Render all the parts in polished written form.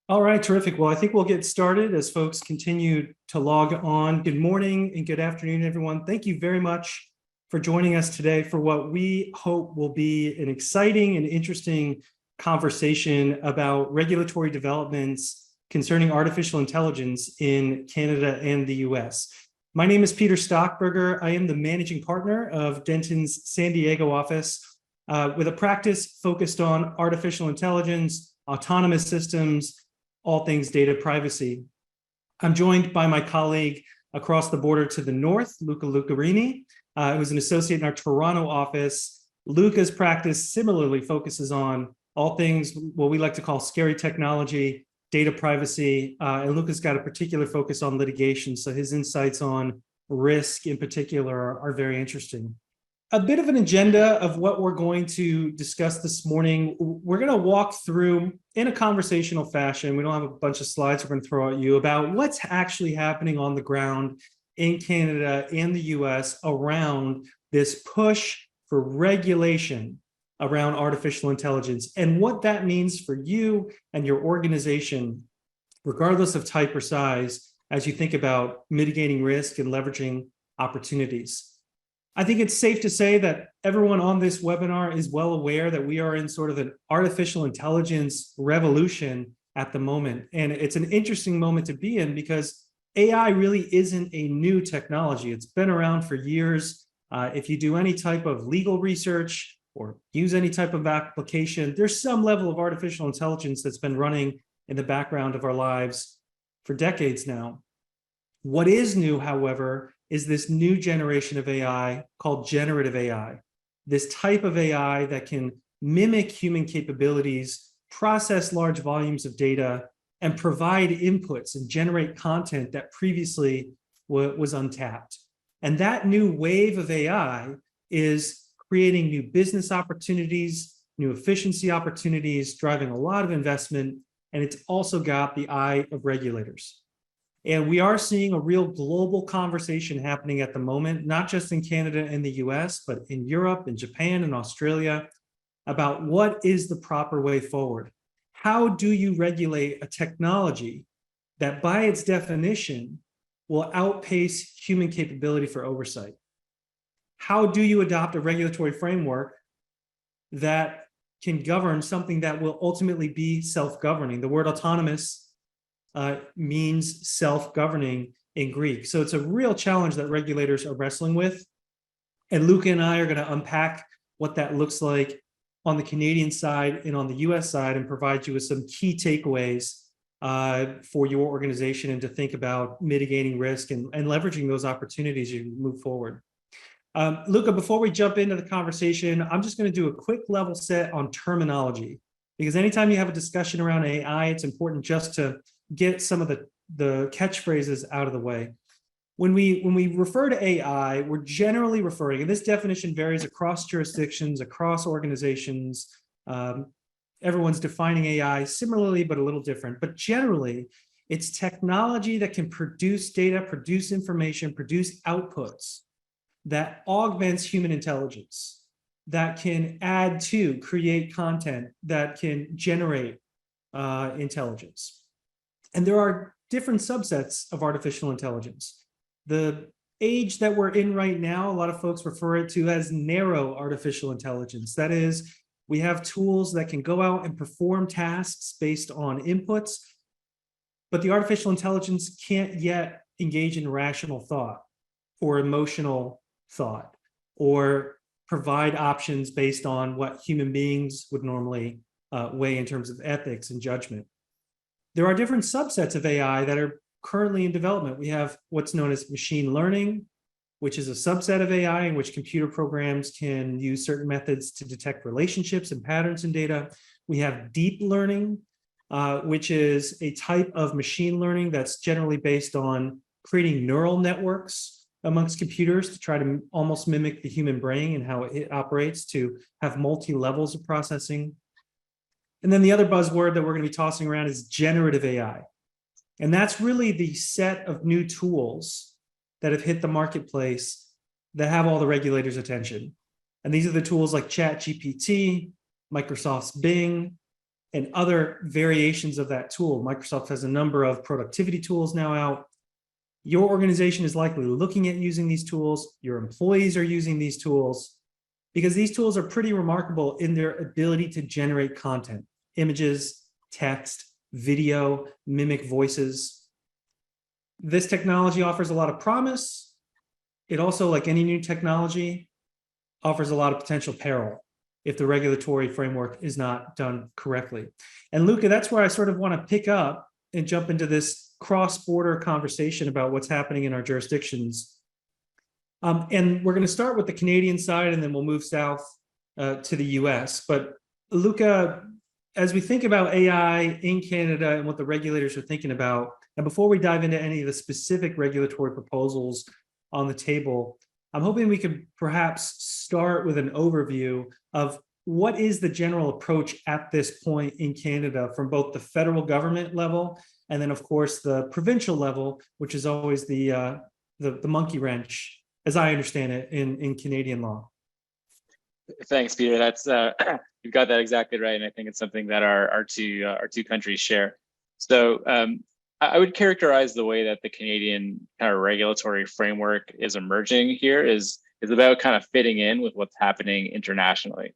All right, terrific. Well, I think we'll get started as folks continue to log on. Good morning and good afternoon, everyone. Thank you very much for joining us today for what we hope will be an exciting and interesting conversation about regulatory developments concerning artificial intelligence in Canada and the US. My name is Peter Stockburger. I am the managing partner of Dentons' San Diego office with a practice focused on artificial intelligence, autonomous systems, all things data privacy. I'm joined by my colleague across the border to the north, Luca Lucarini, who's an associate in our Toronto office. Luca's practice similarly focuses on all things what we like to call scary technology, data privacy, and Luca's got a particular focus on litigation, so his insights on risk in particular are very interesting. A bit of an agenda of what we're going to discuss this morning. We're going to walk through in a conversational fashion. We don't have a bunch of slides we're going to throw at you about what's actually happening on the ground in Canada and the US around this push for regulation around artificial intelligence and what that means for you and your organization, regardless of type or size, as you think about mitigating risk and leveraging opportunities. I think it's safe to say that everyone on this webinar is well aware that we are in sort of an artificial intelligence revolution at the moment. And it's an interesting moment to be in because AI really isn't a new technology. It's been around for years. If you do any type of legal research or use any type of application, there's some level of artificial intelligence that's been running in the background of our lives for decades now. What is new, however, is this new generation of AI called generative AI. This type of AI that can mimic human capabilities, process large volumes of data, and provide inputs and generate content that previously was untapped. And that new wave of AI is creating new business opportunities, new efficiency opportunities, driving a lot of investment, and it's also got the eye of regulators. And we are seeing a real global conversation happening at the moment, not just in Canada and the US, but in Europe, in Japan, and Australia, about what is the proper way forward. How do you regulate a technology that by its definition will outpace human capability for oversight? How do you adopt a regulatory framework that can govern something that will ultimately be self-governing? The word autonomous means self-governing in Greek. So it's a real challenge that regulators are wrestling with. And Luca and I are going to unpack what that looks like on the Canadian side and on the US side and provide you with some key takeaways for your organization and to think about mitigating risk and leveraging those opportunities as you move forward. Luca, before we jump into the conversation, I'm just going to do a quick level set on terminology, because anytime you have a discussion around AI, it's important just to get some of the catchphrases out of the way. When we refer to AI, we're generally referring, and this definition varies across jurisdictions, across organizations. Everyone's defining AI similarly, but a little different. But generally, it's technology that can produce data, produce information, produce outputs that augments human intelligence, that can add to, create content, that can generate intelligence. And there are different subsets of artificial intelligence. The age that we're in right now, a lot of folks refer it to as narrow artificial intelligence. That is, we have tools that can go out and perform tasks based on inputs, but the artificial intelligence can't yet engage in rational thought or emotional thought or provide options based on what human beings would normally weigh in terms of ethics and judgment. There are different subsets of AI that are currently in development. We have what's known as machine learning, which is a subset of AI in which computer programs can use certain methods to detect relationships and patterns in data. We have deep learning, which is a type of machine learning that's generally based on creating neural networks amongst computers to try to almost mimic the human brain and how it operates, to have multi-levels of processing. And then the other buzzword that we're going to be tossing around is generative AI. And that's really the set of new tools that have hit the marketplace that have all the regulators' attention. And these are the tools like ChatGPT, Microsoft's Bing, and other variations of that tool. Microsoft has a number of productivity tools now out. Your organization is likely looking at using these tools. Your employees are using these tools because these tools are pretty remarkable in their ability to generate content, images, text, video, mimic voices. This technology offers a lot of promise. It also, like any new technology, offers a lot of potential peril if the regulatory framework is not done correctly. And Luca, that's where I sort of want to pick up and jump into this cross-border conversation about what's happening in our jurisdictions. And we're going to start with the Canadian side, and then we'll move south to the US. But Luca, as we think about AI in Canada and what the regulators are thinking about, and before we dive into any of the specific regulatory proposals on the table, I'm hoping we could perhaps start with an overview of what is the general approach at this point in Canada from both the federal government level and then, of course, the provincial level, which is always the monkey wrench, as I understand it, in Canadian law. Thanks, Peter. That's you've got that exactly right, and I think it's something that our two countries share. So I would characterize the way that the Canadian kind of regulatory framework is emerging here is about kind of fitting in with what's happening internationally.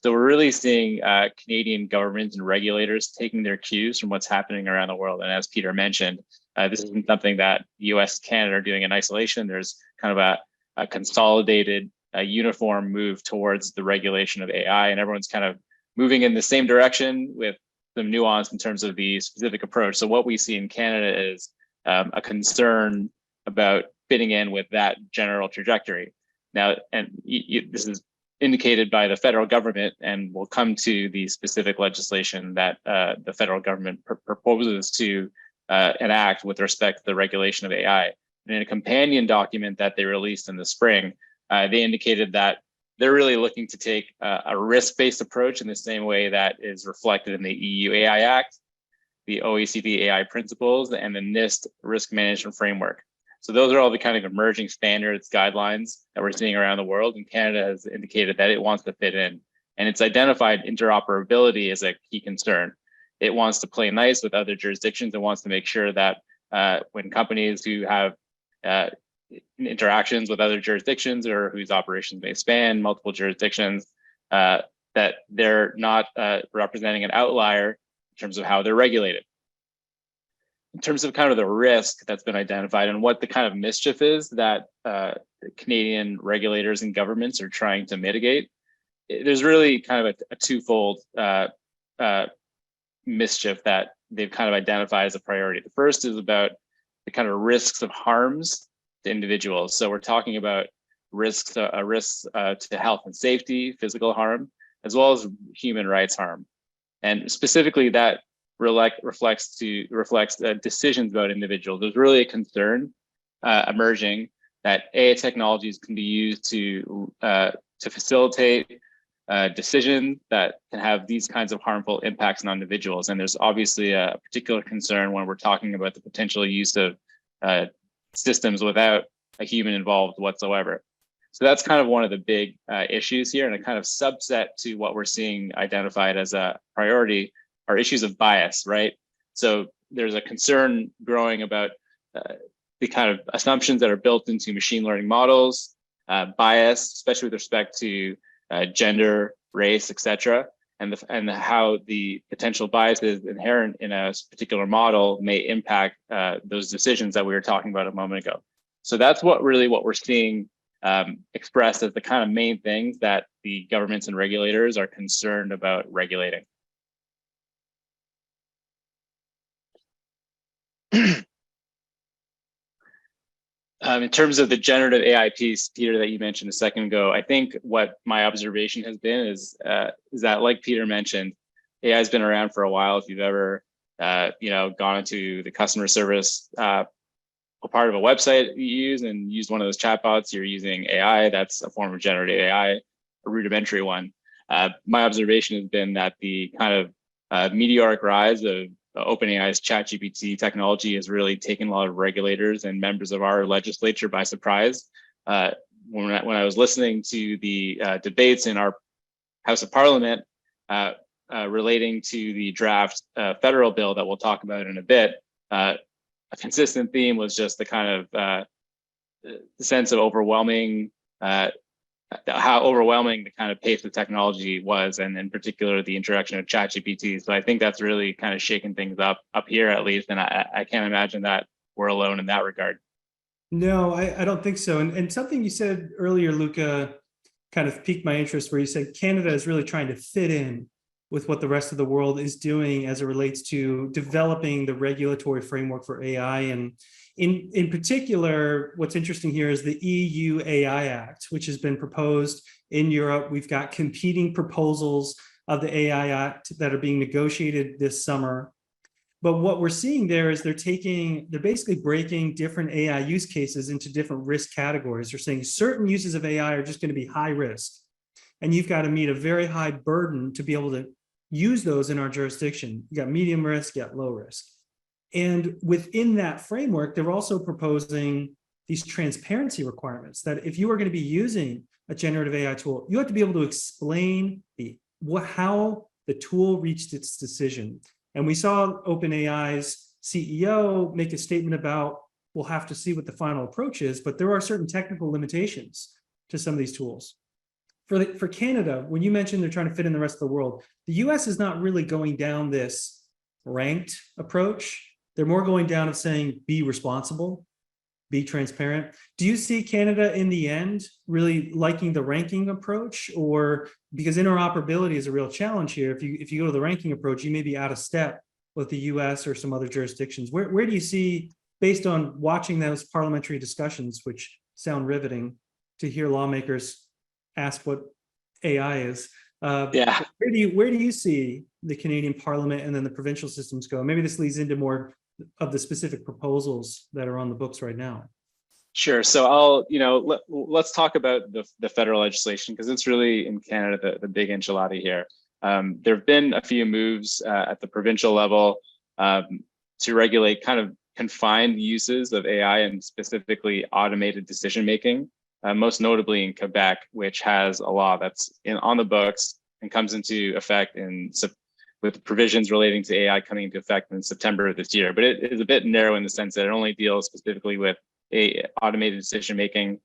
So we're really seeing Canadian governments and regulators taking their cues from what's happening around the world. And as Peter mentioned, this isn't something that the US and Canada are doing in isolation. There's kind of a consolidated, uniform move towards the regulation of AI, and everyone's kind of moving in the same direction with some nuance in terms of the specific approach. So what we see in Canada is a concern about fitting in with that general trajectory. Now, and this is indicated by the federal government, and we'll come to the specific legislation that the federal government proposes to enact with respect to the regulation of AI. And in a companion document that they released in the spring, they indicated that they're really looking to take a risk-based approach in the same way that is reflected in the EU AI Act, the OECD AI principles, and the NIST risk management framework. So those are all the kind of emerging standards, guidelines that we're seeing around the world. And Canada has indicated that it wants to fit in. And it's identified interoperability as a key concern. It wants to play nice with other jurisdictions. It wants to make sure that when companies who have interactions with other jurisdictions or whose operations may span multiple jurisdictions, that they're not representing an outlier in terms of how they're regulated. In terms of kind of the risk that's been identified and what the kind of mischief is that Canadian regulators and governments are trying to mitigate, there's really kind of a twofold mischief that they've kind of identified as a priority. The first is about the kind of risks of harms to individuals. So we're talking about risks to health and safety, physical harm, as well as human rights harm. And specifically that reflects decisions about individuals. There's really a concern emerging that AI technologies can be used to facilitate decisions that can have these kinds of harmful impacts on individuals. And there's obviously a particular concern when we're talking about the potential use of systems without a human involved whatsoever. So that's kind of one of the big issues here, and a kind of subset to what we're seeing identified as a priority are issues of bias, right? So there's a concern growing about the kind of assumptions that are built into machine learning models, bias, especially with respect to gender, race, etc., and how the potential biases inherent in a particular model may impact those decisions that we were talking about a moment ago. So that's what we're seeing expressed as the kind of main things that the governments and regulators are concerned about regulating. In terms of the generative AI piece, Peter, that you mentioned a second ago, I think what my observation has been is that, like Peter mentioned, AI has been around for a while. If you've ever, gone into the customer service part of a website you use and used one of those chatbots, you're using AI. That's a form of generative AI, a rudimentary one. My observation has been that the kind of meteoric rise of OpenAI's ChatGPT technology has really taken a lot of regulators and members of our legislature by surprise. When I was listening to the debates in our House of Parliament, relating to the draft federal bill that we'll talk about in a bit, a consistent theme was just the kind of the sense of overwhelming, how overwhelming the kind of pace of technology was, and in particular the introduction of ChatGPT. So I think that's really kind of shaken things up here at least, and I can't imagine that we're alone in that regard. No, I don't think so. And something you said earlier, Luca, kind of piqued my interest, where you said Canada is really trying to fit in with what the rest of the world is doing as it relates to developing the regulatory framework for AI. And in particular, what's interesting here is the EU AI Act, which has been proposed in Europe. We've got competing proposals of the AI Act that are being negotiated this summer. But what we're seeing there is they're basically breaking different AI use cases into different risk categories. They're saying certain uses of AI are just going to be high risk, and you've got to meet a very high burden to be able to use those in our jurisdiction. You got medium risk, you got low risk. And within that framework, they're also proposing these transparency requirements that if you are going to be using a generative AI tool, you have to be able to explain how the tool reached its decision. And we saw OpenAI's CEO make a statement about, we'll have to see what the final approach is, but there are certain technical limitations to some of these tools. For Canada, when you mentioned they're trying to fit in the rest of the world, the US is not really going down this ranked approach. They're more going down of saying, be responsible, be transparent. Do you see Canada in the end really liking the ranking approach? Or because interoperability is a real challenge here, if you go to the ranking approach, you may be out of step with the US or some other jurisdictions. Where do you see, based on watching those parliamentary discussions, which sound riveting to hear lawmakers ask what AI is, where do you see the Canadian Parliament and then the provincial systems go? Maybe this leads into more of the specific proposals that are on the books right now. Sure. So let's talk about the federal legislation, because it's really in Canada the big enchilada here. There have been a few moves at the provincial level to regulate kind of confined uses of AI and specifically automated decision making. Most notably in Quebec, which has a law that's on the books and comes into effect with provisions relating to AI coming into effect in September of this year. But it is a bit narrow in the sense that it only deals specifically with automated decision making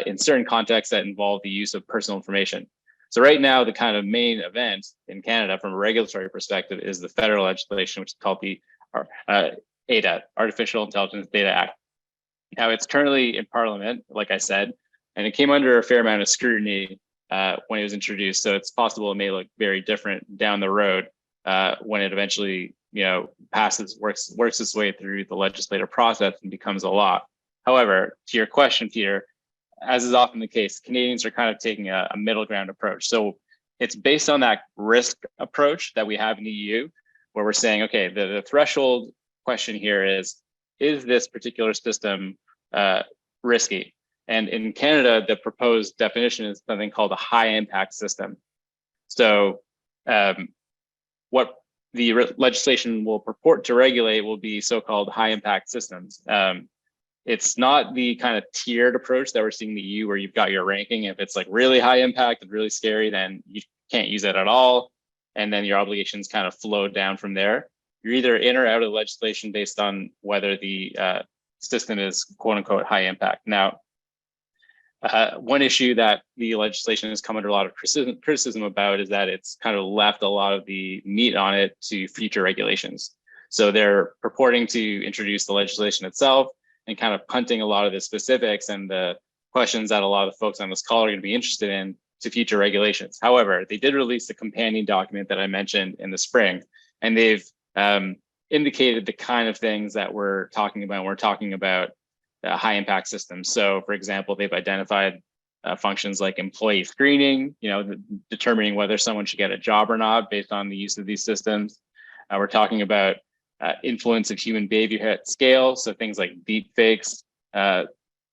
in certain contexts that involve the use of personal information. So right now, the kind of main event in Canada from a regulatory perspective is the federal legislation, which is called the ADA, Artificial Intelligence Data Act. Now, it's currently in Parliament, like I said, and it came under a fair amount of scrutiny when it was introduced. So it's possible it may look very different down the road when it eventually, works its way through the legislative process and becomes a law. However, to your question, Peter, as is often the case, Canadians are kind of taking a middle ground approach. So it's based on that risk approach that we have in the EU, where we're saying, okay, the threshold question here is this particular system risky? And in Canada, the proposed definition is something called a high impact system. So what the legislation will purport to regulate will be so-called high impact systems. It's not the kind of tiered approach that we're seeing in the EU, where you've got your ranking. If it's like really high impact and really scary, then you can't use it at all. And then your obligations kind of flow down from there. You're either in or out of the legislation based on whether the system is quote unquote high impact. Now, one issue that the legislation has come under a lot of criticism about is that it's kind of left a lot of the meat on it to future regulations. So they're purporting to introduce the legislation itself and kind of punting a lot of the specifics and the questions that a lot of the folks on this call are going to be interested in to future regulations. However, they did release the companion document that I mentioned in the spring, and they've indicated the kind of things that we're talking about. We're talking about high impact systems. So for example, they've identified functions like employee screening, determining whether someone should get a job or not based on the use of these systems. We're talking about influence of human behavior at scale. So things like deep fakes,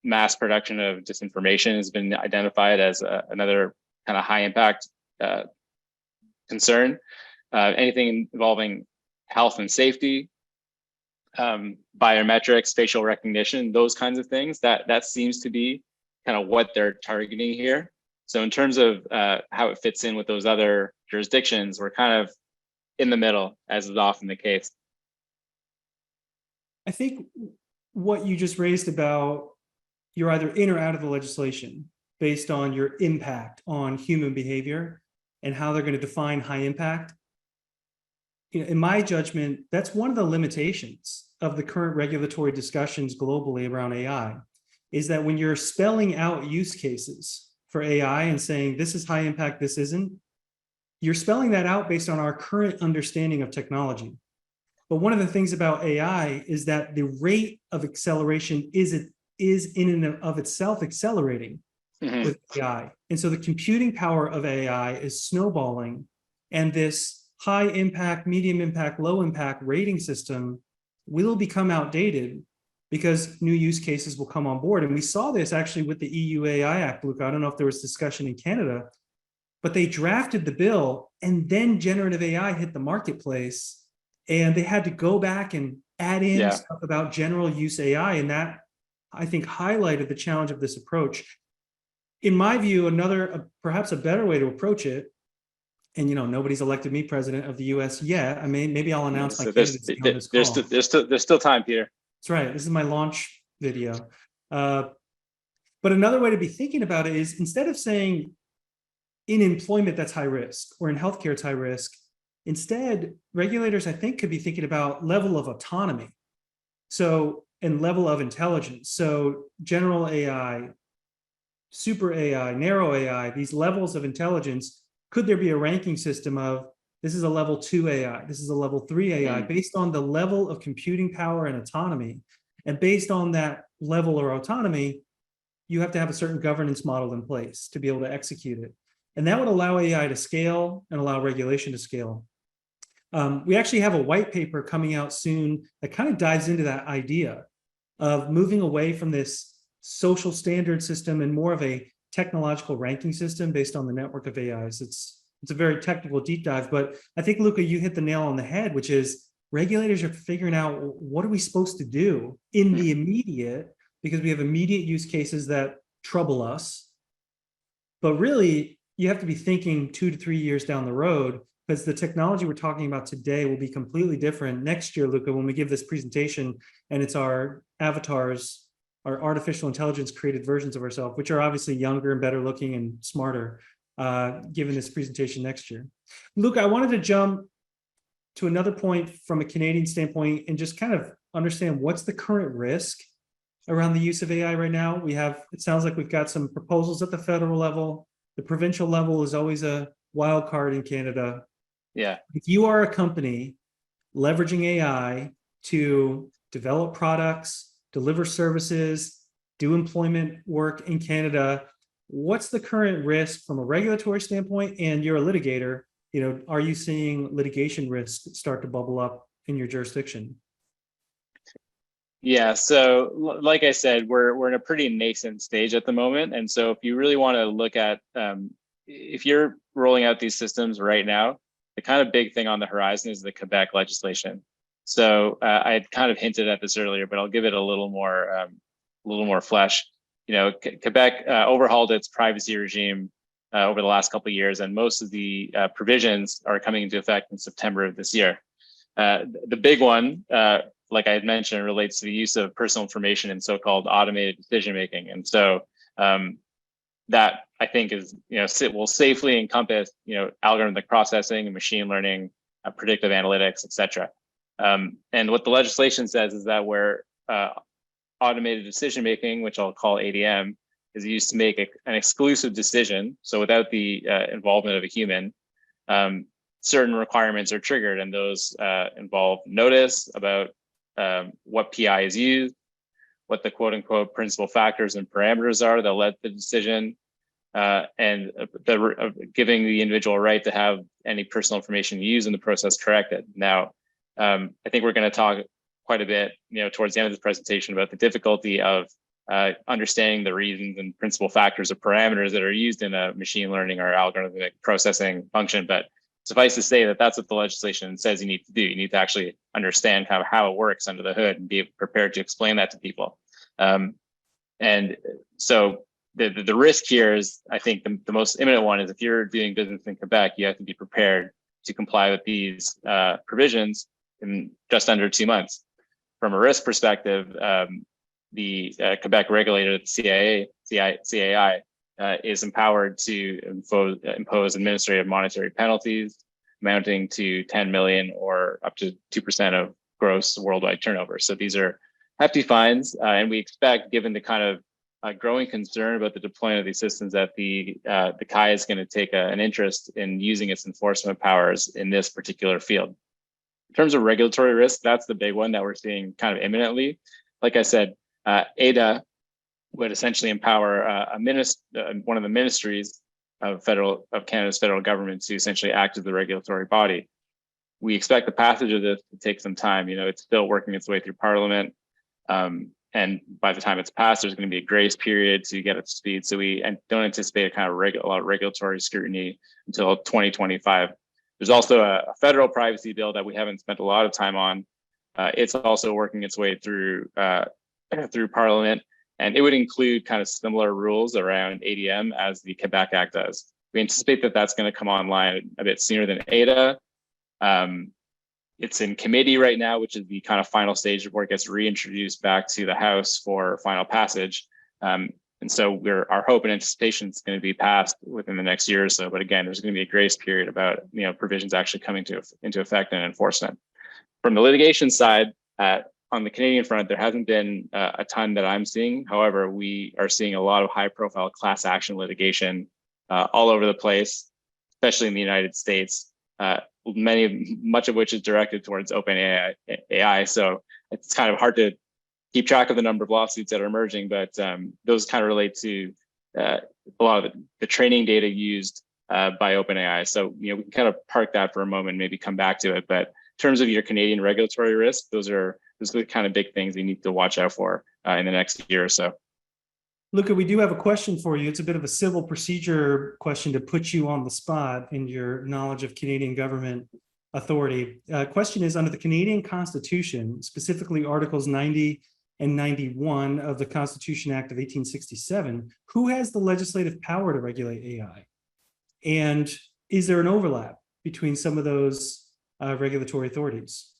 mass production of disinformation has been identified as another kind of high impact concern. Anything involving health and safety, biometrics, facial recognition, those kinds of things, that seems to be kind of what they're targeting here. So in terms of how it fits in with those other jurisdictions, we're kind of in the middle, as is often the case. I think what you just raised about you're either in or out of the legislation based on your impact on human behavior and how they're going to define high impact. In my judgment, that's one of the limitations of the current regulatory discussions globally around AI, is that when you're spelling out use cases for AI and saying this is high impact, this isn't, you're spelling that out based on our current understanding of technology. But one of the things about AI is that the rate of acceleration is in and of itself accelerating with AI. And so the computing power of AI is snowballing, and this high impact, medium impact, low impact rating system will become outdated because new use cases will come on board. And we saw this actually with the EU AI Act, Luca. I don't know if there was discussion in Canada, but they drafted the bill and then generative AI hit the marketplace and they had to go back and add in stuff about general use AI. And that, I think, highlighted the challenge of this approach. In my view, perhaps a better way to approach it, and nobody's elected me president of the U.S. yet. I mean, maybe I'll announce my candidacy on this call. There's still time, Peter. That's right. This is my launch video. But another way to be thinking about it is, instead of saying in employment that's high risk or in healthcare it's high risk, instead regulators, I think, could be thinking about level of autonomy, and level of intelligence. So general AI, super AI, narrow AI, these levels of intelligence. Could there be a ranking system of this is a level 2 AI, this is a level 3 AI, based on the level of computing power and autonomy? And based on that level or autonomy, you have to have a certain governance model in place to be able to execute it. And that would allow AI to scale and allow regulation to scale. We actually have a white paper coming out soon that kind of dives into that idea of moving away from this social standard system and more of a technological ranking system based on the network of AIs. It's a very technical deep dive, but I think, Luca, you hit the nail on the head, which is regulators are figuring out what are we supposed to do in the immediate, because we have immediate use cases that trouble us. But really, you have to be thinking 2 to 3 years down the road, because the technology we're talking about today will be completely different next year, Luca, when we give this presentation and it's our avatars, our artificial intelligence created versions of ourselves, which are obviously younger and better looking and smarter, given this presentation next year. Luca, I wanted to jump to another point from a Canadian standpoint and just kind of understand what's the current risk around the use of AI right now. It sounds like we've got some proposals at the federal level. The provincial level is always a wild card in Canada. Yeah. If you are a company leveraging AI to develop products, deliver services, do employment work in Canada, what's the current risk from a regulatory standpoint? And you're a litigator, are you seeing litigation risks start to bubble up in your jurisdiction? Yeah, so like I said, we're in a pretty nascent stage at the moment. And so if you really want to look at, if you're rolling out these systems right now, the kind of big thing on the horizon is the Quebec legislation. So I had kind of hinted at this earlier, but I'll give it a little more flesh. Quebec overhauled its privacy regime over the last couple of years, and most of the provisions are coming into effect in September of this year. The big one, like I had mentioned, relates to the use of personal information in so-called automated decision-making. And so that, I think, will safely encompass, algorithmic processing and machine learning, predictive analytics, et cetera. And what the legislation says is that where automated decision-making, which I'll call ADM, is used to make an exclusive decision, so without the involvement of a human, certain requirements are triggered, and those involve notice about what PI is used, what the quote-unquote principal factors and parameters are that led to the decision, and giving the individual a right to have any personal information used in the process corrected. Now, I think we're going to talk quite a bit, towards the end of this presentation about the difficulty of understanding the reasons and principal factors or parameters that are used in a machine learning or algorithmic processing function. But suffice to say that that's what the legislation says you need to do. You need to actually understand kind of how it works under the hood and be prepared to explain that to people. And so the risk here is, I think the most imminent one is, if you're doing business in Quebec, you have to be prepared to comply with these provisions in just under 2 months. From a risk perspective, the Quebec regulator, the CAI, is empowered to impose administrative monetary penalties amounting to 10 million or up to 2% of gross worldwide turnover. So these are hefty fines, and we expect, given the kind of growing concern about the deployment of these systems, that the CAI is going to take an interest in using its enforcement powers in this particular field. In terms of regulatory risk, that's the big one that we're seeing kind of imminently. Like I said, ADA would essentially empower one of the ministries of Canada's federal government to essentially act as the regulatory body. We expect the passage of this to take some time. It's still working its way through Parliament. And by the time it's passed, there's going to be a grace period to get up to speed. So we don't anticipate a lot of regulatory scrutiny until 2025. There's also a federal privacy bill that we haven't spent a lot of time on. It's also working its way through Parliament, and it would include kind of similar rules around ADM as the Quebec Act does. We anticipate that that's going to come online a bit sooner than ADA. It's in committee right now, which is the kind of final stage before it gets reintroduced back to the House for final passage. And so our hope and anticipation is going to be passed within the next year or so. But again, there's going to be a grace period about provisions actually coming into effect and enforcement. From the litigation side, on the Canadian front, there hasn't been a ton that I'm seeing. However, we are seeing a lot of high-profile class action litigation all over the place, especially in the United States. Much of which is directed towards OpenAI. So it's kind of hard to keep track of the number of lawsuits that are emerging, but those kind of relate to a lot of the training data used by OpenAI. So we can kind of park that for a moment, maybe come back to it. But in terms of your Canadian regulatory risk, those are the kind of big things you need to watch out for in the next year or so. Luca, we do have a question for you. It's a bit of a civil procedure question to put you on the spot in your knowledge of Canadian government authority. Question is, under the Canadian Constitution, specifically Articles 90 and 91 of the Constitution Act of 1867, who has the legislative power to regulate AI? And is there an overlap between some of those regulatory authorities?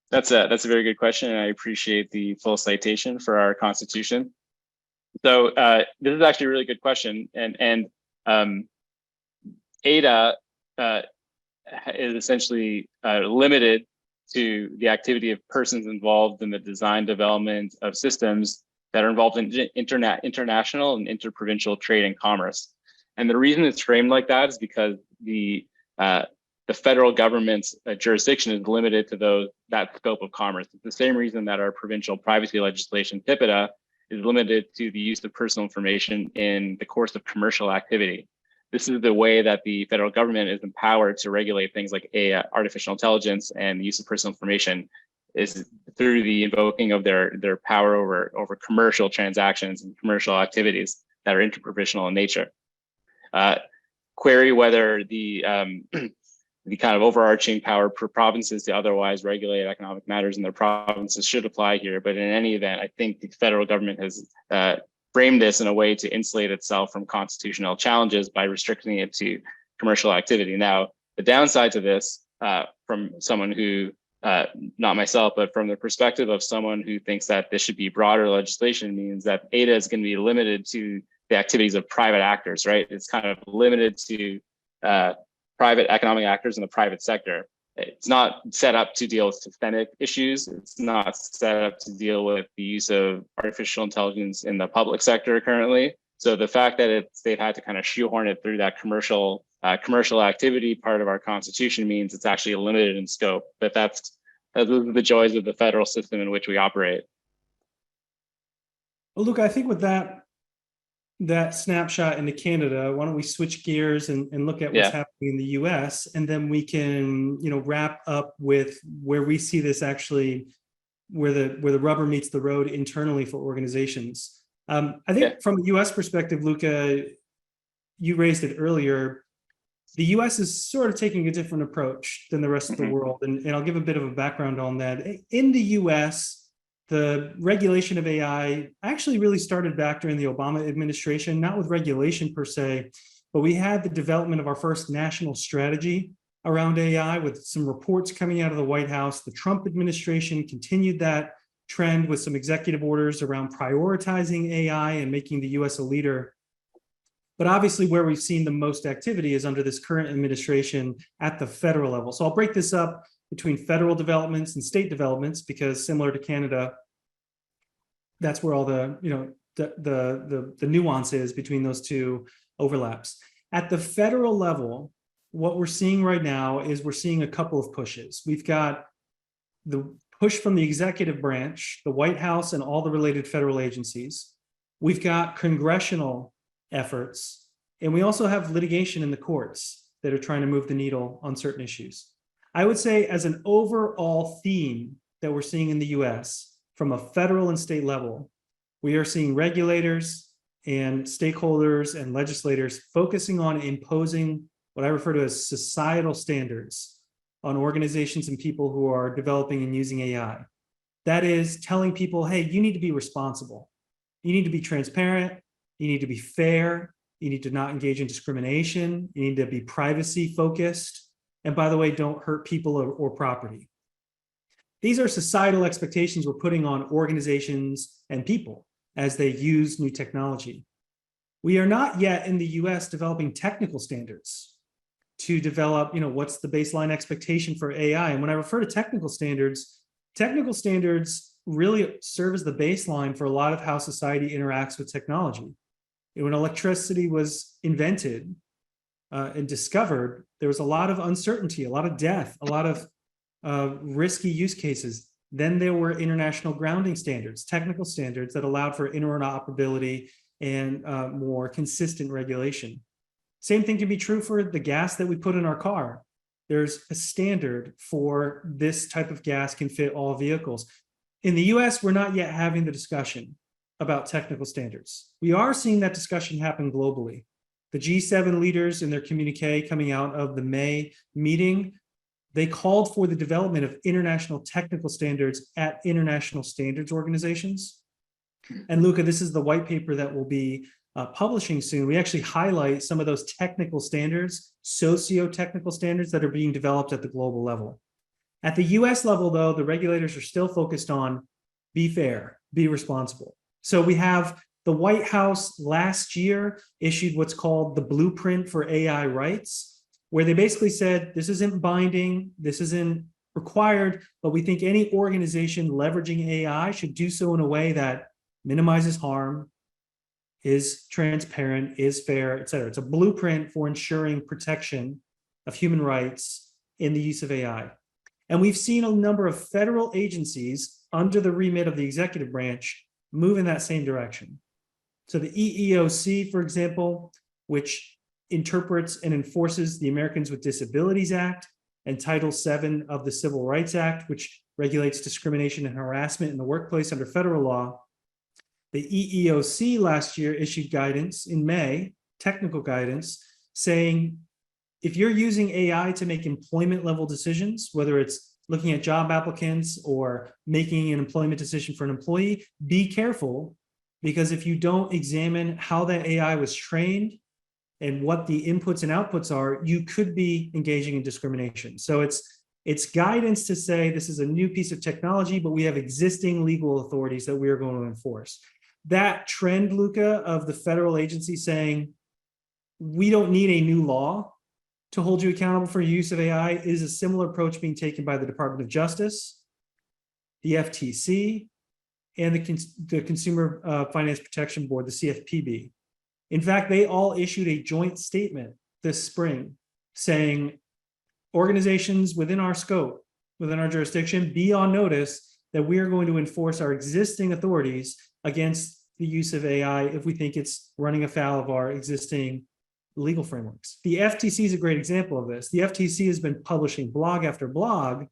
That's a very good question, and I appreciate the full citation for our Constitution. So this is actually a really good question, and ADA is essentially limited to the activity of persons involved in the design development of systems that are involved in international and interprovincial trade and commerce. And the reason it's framed like that is because the federal government's jurisdiction is limited to that scope of commerce. It's the same reason that our provincial privacy legislation, TIPIDA, is limited to the use of personal information in the course of commercial activity. This is the way that the federal government is empowered to regulate things like artificial intelligence and the use of personal information, is through the invoking of their power over commercial transactions and commercial activities that are interprovincial in nature. Query whether the kind of overarching power for provinces to otherwise regulate economic matters in their provinces should apply here. But in any event, I think the federal government has framed this in a way to insulate itself from constitutional challenges by restricting it to commercial activity. Now, the downside to this, from someone who, not myself, but from the perspective of someone who thinks that this should be broader legislation, means that ADA is going to be limited to the activities of private actors, right? It's kind of limited to private economic actors in the private sector. It's not set up to deal with systemic issues. It's not set up to deal with the use of artificial intelligence in the public sector currently. So the fact that they've had to kind of shoehorn it through that commercial activity part of our Constitution means it's actually limited in scope. But those are the joys of the federal system in which we operate. Well, Luca, I think with that snapshot into Canada, why don't we switch gears and look at what's happening in the US, and then we can wrap up with where we see this actually, where the rubber meets the road internally for organizations. I think from a US perspective, Luca, you raised it earlier, the US is sort of taking a different approach than the rest of the world, and I'll give a bit of a background on that. In the US, the regulation of AI actually really started back during the Obama administration, not with regulation per se, but we had the development of our first national strategy around AI with some reports coming out of the White House. The Trump administration continued that trend with some executive orders around prioritizing AI and making the US a leader. But obviously where we've seen the most activity is under this current administration at the federal level. So I'll break this up between federal developments and state developments, because similar to Canada, that's where all the, the nuance is between those two overlaps. At the federal level, what we're seeing right now is we're seeing a couple of pushes. We've got the push from the executive branch, the White House and all the related federal agencies. We've got congressional efforts, and we also have litigation in the courts that are trying to move the needle on certain issues. I would say as an overall theme that we're seeing in the US from a federal and state level, we are seeing regulators and stakeholders and legislators focusing on imposing what I refer to as societal standards on organizations and people who are developing and using AI. That is telling people, hey, you need to be responsible. You need to be transparent. You need to be fair. You need to not engage in discrimination. You need to be privacy focused. And by the way, don't hurt people or property. These are societal expectations we're putting on organizations and people as they use new technology. We are not yet in the US developing technical standards to develop, what's the baseline expectation for AI. And when I refer to technical standards really serve as the baseline for a lot of how society interacts with technology. When electricity was invented and discovered, there was a lot of uncertainty, a lot of death, a lot of risky use cases. Then there were international grounding standards, technical standards that allowed for interoperability and more consistent regulation. Same thing can be true for the gas that we put in our car. There's a standard for this type of gas can fit all vehicles. In the US, we're not yet having the discussion about technical standards. We are seeing that discussion happen globally. The G7 leaders in their communique coming out of the May meeting, they called for the development of international technical standards at international standards organizations. And Luca, this is the white paper that will be publishing soon. We actually highlight some of those technical standards, socio-technical standards that are being developed at the global level. At the US level, though, the regulators are still focused on be fair, be responsible. So we have the White House last year issued what's called the Blueprint for AI Rights, where they basically said, this isn't binding, this isn't required, but we think any organization leveraging AI should do so in a way that minimizes harm, is transparent, is fair, et cetera. It's a blueprint for ensuring protection of human rights in the use of AI. And we've seen a number of federal agencies under the remit of the executive branch move in that same direction. So the EEOC, for example, which interprets and enforces the Americans with Disabilities Act and Title VII of the Civil Rights Act, which regulates discrimination and harassment in the workplace under federal law. The EEOC last year issued guidance in May, technical guidance, saying if you're using AI to make employment level decisions, whether it's looking at job applicants or making an employment decision for an employee, be careful, because if you don't examine how that AI was trained and what the inputs and outputs are, you could be engaging in discrimination. So it's guidance to say this is a new piece of technology, but we have existing legal authorities that we are going to enforce. That trend, Luca, of the federal agency saying, we don't need a new law to hold you accountable for use of AI is a similar approach being taken by the Department of Justice, the FTC, and the Consumer Finance Protection Board, the CFPB. In fact, they all issued a joint statement this spring saying organizations within our scope, within our jurisdiction, be on notice that we are going to enforce our existing authorities against the use of AI if we think it's running afoul of our existing legal frameworks. The FTC is a great example of this. The FTC has been publishing blog after blog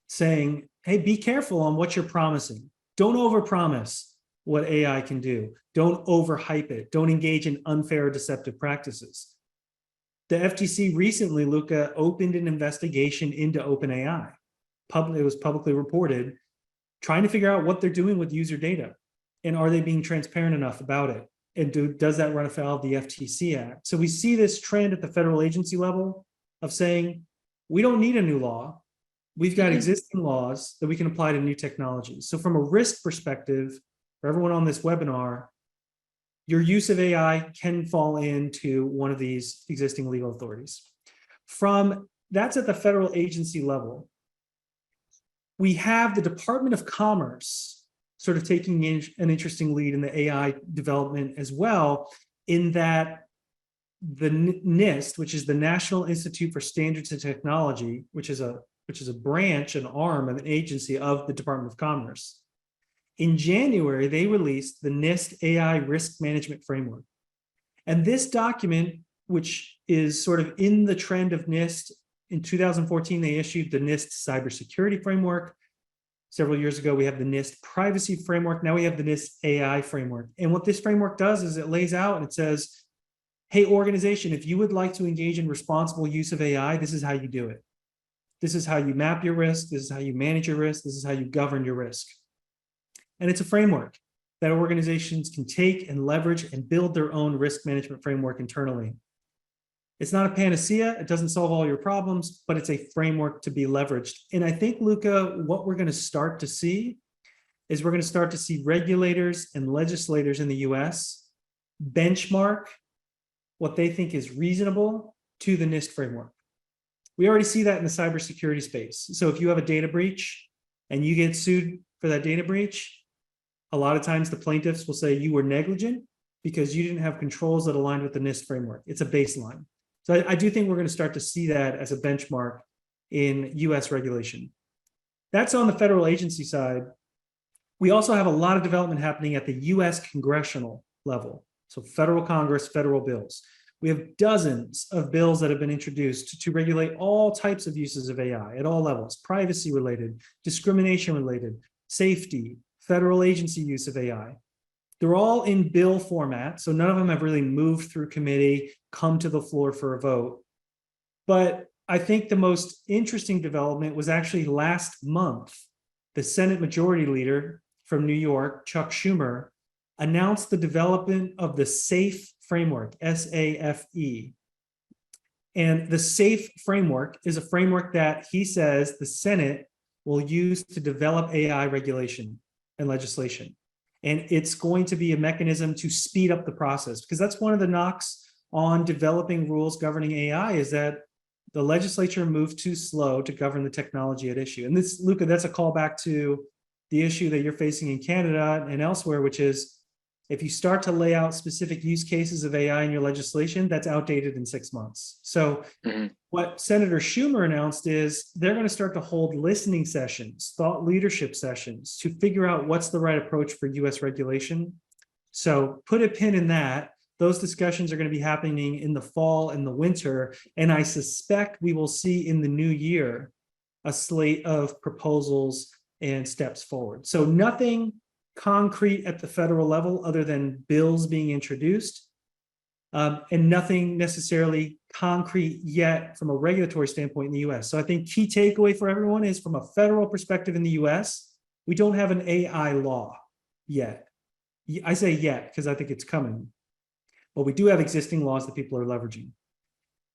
saying, hey, be careful on what you're promising. Don't overpromise what AI can do. Don't overhype it. Don't engage in unfair or deceptive practices. The FTC recently, Luca, opened an investigation into OpenAI. It was publicly reported, trying to figure out what they're doing with user data. And are they being transparent enough about it? And does that run afoul of the FTC Act? So we see this trend at the federal agency level of saying, we don't need a new law. We've got existing laws that we can apply to new technologies. So from a risk perspective, for everyone on this webinar, your use of AI can fall into one of these existing legal authorities. That's at the federal agency level. We have the Department of Commerce sort of taking an interesting lead in the AI development as well, in that the NIST, which is the National Institute for Standards and Technology, which is a branch, an arm of an agency of the Department of Commerce. In January, they released the NIST AI Risk Management Framework. And this document, which is sort of in the trend of NIST, in 2014, they issued the NIST Cybersecurity Framework. Several years ago, we have the NIST Privacy Framework. Now we have the NIST AI Framework. And what this framework does is it lays out and it says, hey, organization, if you would like to engage in responsible use of AI, this is how you do it. This is how you map your risk. This is how you manage your risk. This is how you govern your risk. And it's a framework that organizations can take and leverage and build their own risk management framework internally. It's not a panacea. It doesn't solve all your problems, but it's a framework to be leveraged. And I think, Luca, what we're going to start to see is we're going to start to see regulators and legislators in the US benchmark what they think is reasonable to the NIST framework. We already see that in the cybersecurity space. So if you have a data breach and you get sued for that data breach, a lot of times the plaintiffs will say you were negligent because you didn't have controls that aligned with the NIST framework. It's a baseline. So I do think we're going to start to see that as a benchmark in US regulation. That's on the federal agency side. We also have a lot of development happening at the US congressional level. So federal Congress, federal bills. We have dozens of bills that have been introduced to regulate all types of uses of AI at all levels: privacy related, discrimination related, safety, federal agency use of AI. They're all in bill format, so none of them have really moved through committee, come to the floor for a vote. But I think the most interesting development was actually last month. The Senate Majority Leader from New York, Chuck Schumer, announced the development of the SAFE framework, S-A-F-E. And the SAFE framework is a framework that he says the Senate will use to develop AI regulation and legislation. And it's going to be a mechanism to speed up the process, because that's one of the knocks on developing rules governing AI, is that the legislature moved too slow to govern the technology at issue. And this, Luca, that's a callback to the issue that you're facing in Canada and elsewhere, which is if you start to lay out specific use cases of AI in your legislation, that's outdated in 6 months. So what Senator Schumer announced is they're going to start to hold listening sessions, thought leadership sessions, to figure out what's the right approach for US regulation. So put a pin in that. Those discussions are going to be happening in the fall and the winter. And I suspect we will see in the new year a slate of proposals and steps forward. So nothing concrete at the federal level other than bills being introduced, and nothing necessarily concrete yet from a regulatory standpoint in the US. So I think key takeaway for everyone is, from a federal perspective in the US, we don't have an AI law yet. I say yet because I think it's coming, but we do have existing laws that people are leveraging.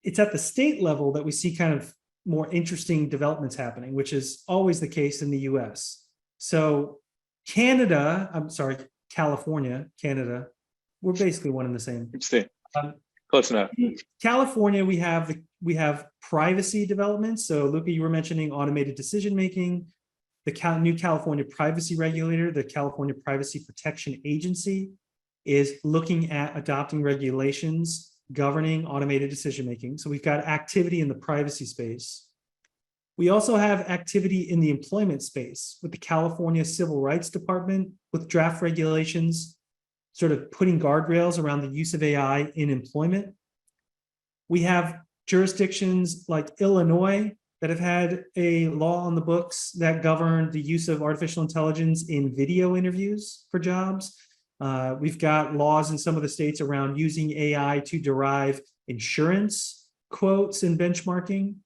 It's at the state level that we see kind of more interesting developments happening, which is always the case in the US. So California, Canada, we're basically one and the same. Close enough. In California, we have privacy developments. So Luca, you were mentioning automated decision-making. The new California privacy regulator, the California Privacy Protection Agency, is looking at adopting regulations governing automated decision-making. So we've got activity in the privacy space. We also have activity in the employment space with the California Civil Rights Department, with draft regulations, sort of putting guardrails around the use of AI in employment. We have jurisdictions like Illinois that have had a law on the books that govern the use of artificial intelligence in video interviews for jobs. We've got laws in some of the states around using AI to derive insurance quotes and benchmarking.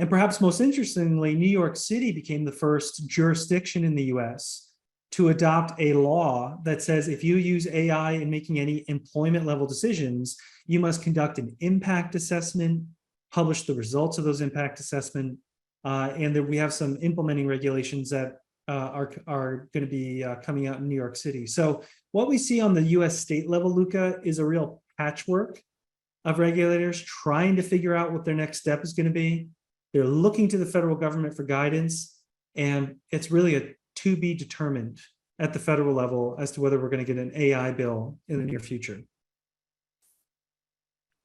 And perhaps most interestingly, New York City became the first jurisdiction in the US to adopt a law that says if you use AI in making any employment level decisions, you must conduct an impact assessment, publish the results of those impact assessment, and that we have some implementing regulations that are going to be coming out in New York City. So what we see on the US state level, Luca, is a real patchwork of regulators trying to figure out what their next step is going to be. They're looking to the federal government for guidance, and it's really a to be determined at the federal level as to whether we're going to get an AI bill in the near future.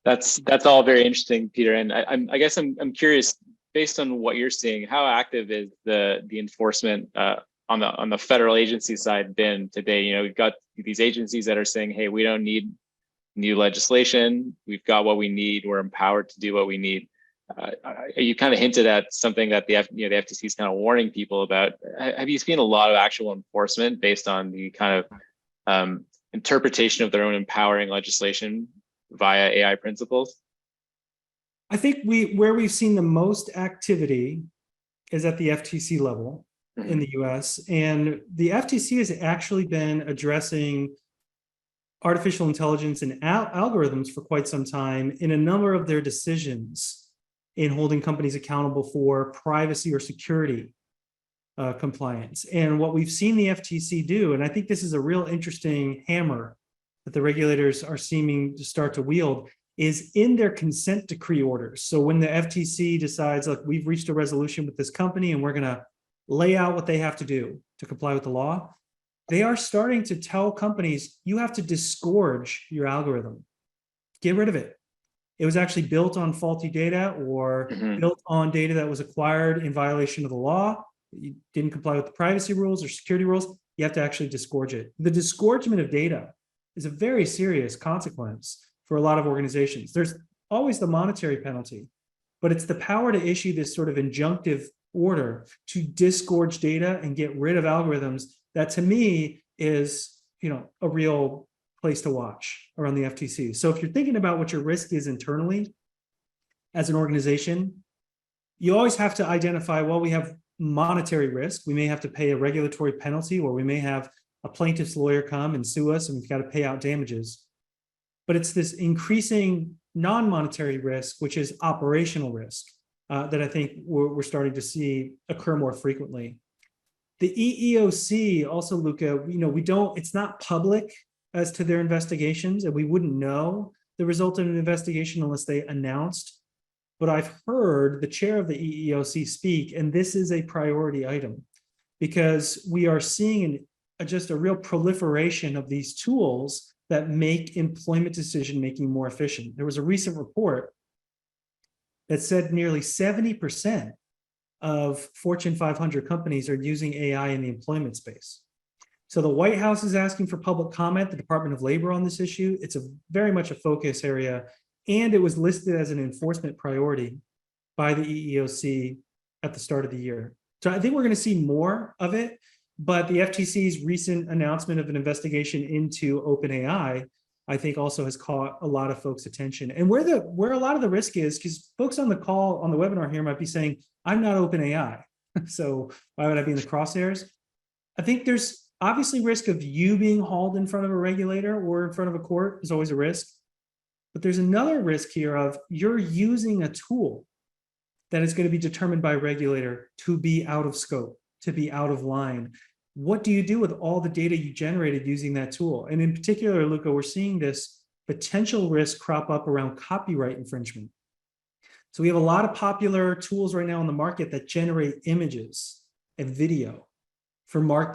That's all very interesting, Peter. And I guess I'm curious, based on what you're seeing, how active is the enforcement on the federal agency side been today? You know, we've got these agencies that are saying, hey, we don't need new legislation. We've got what we need. We're empowered to do what we need. You kind of hinted at something that the FTC is kind of warning people about. Have you seen a lot of actual enforcement based on the kind of interpretation of their own empowering legislation via AI principles? I think where we've seen the most activity is at the FTC level in the US. And the FTC has actually been addressing artificial intelligence and algorithms for quite some time in a number of their decisions in holding companies accountable for privacy or security compliance. And what we've seen the FTC do, and I think this is a real interesting hammer that the regulators are seeming to start to wield, is in their consent decree orders. So when the FTC decides, look, we've reached a resolution with this company and we're going to lay out what they have to do to comply with the law, they are starting to tell companies, you have to disgorge your algorithm. Get rid of it. It was actually built on faulty data or built on data that was acquired in violation of the law. You didn't comply with the privacy rules or security rules. You have to actually disgorge it. The disgorgement of data is a very serious consequence for a lot of organizations. There's always the monetary penalty, but it's the power to issue this sort of injunctive order to disgorge data and get rid of algorithms that, to me, is, you know, a real place to watch around the FTC. So if you're thinking about what your risk is internally as an organization, you always have to identify, well, we have monetary risk. We may have to pay a regulatory penalty, or we may have a plaintiff's lawyer come and sue us and we've got to pay out damages. But it's this increasing non-monetary risk, which is operational risk, that I think we're starting to see occur more frequently. The EEOC also, Luca, you know, it's not public as to their investigations, and we wouldn't know the result of an investigation unless they announced. But I've heard the chair of the EEOC speak, and this is a priority item because we are seeing just a real proliferation of these tools that make employment decision-making more efficient. There was a recent report that said nearly 70% of Fortune 500 companies are using AI in the employment space. So the White House is asking for public comment, the Department of Labor, on this issue. It's very much a focus area, and it was listed as an enforcement priority by the EEOC at the start of the year. So I think we're going to see more of it, but the FTC's recent announcement of an investigation into OpenAI, I think, also has caught a lot of folks' attention. And where a lot of the risk is, because folks on the call, on the webinar here, might be saying, I'm not OpenAI, so why would I be in the crosshairs? I think there's obviously risk of you being hauled in front of a regulator or in front of a court is always a risk. But there's another risk here of you're using a tool that is going to be determined by a regulator to be out of scope, to be out of line. What do you do with all the data you generated using that tool? And in particular, Luca, we're seeing this potential risk crop up around copyright infringement. So we have a lot of popular tools right now on the market that generate images and video.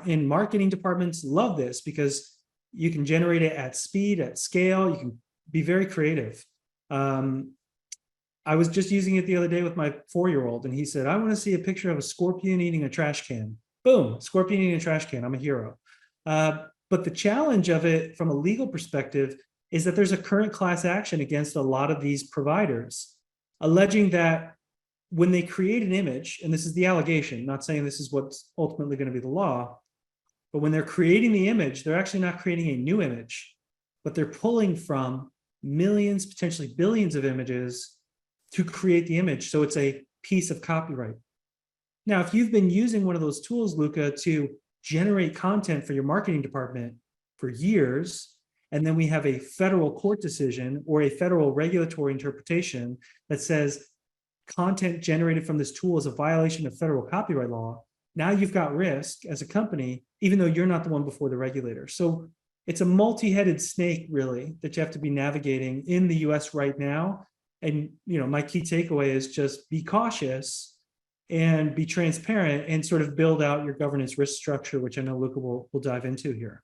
In marketing departments, love this because you can generate it at speed, at scale. You can be very creative. I was just using it the other day with my 4-year-old, and he said, I want to see a picture of a scorpion eating a trash can. Boom, scorpion eating a trash can. I'm a hero. But the challenge of it from a legal perspective is that there's a current class action against a lot of these providers, alleging that when they create an image, and this is the allegation, not saying this is what's ultimately going to be the law, but when they're creating the image, they're actually not creating a new image, but they're pulling from millions, potentially billions of images to create the image. So it's a piece of copyright. Now, if you've been using one of those tools, Luca, to generate content for your marketing department for years, and then we have a federal court decision or a federal regulatory interpretation that says content generated from this tool is a violation of federal copyright law, now you've got risk as a company, even though you're not the one before the regulator. So it's a multi-headed snake, really, that you have to be navigating in the US right now. And my key takeaway is just be cautious and be transparent and sort of build out your governance risk structure, which I know Luca will dive into here.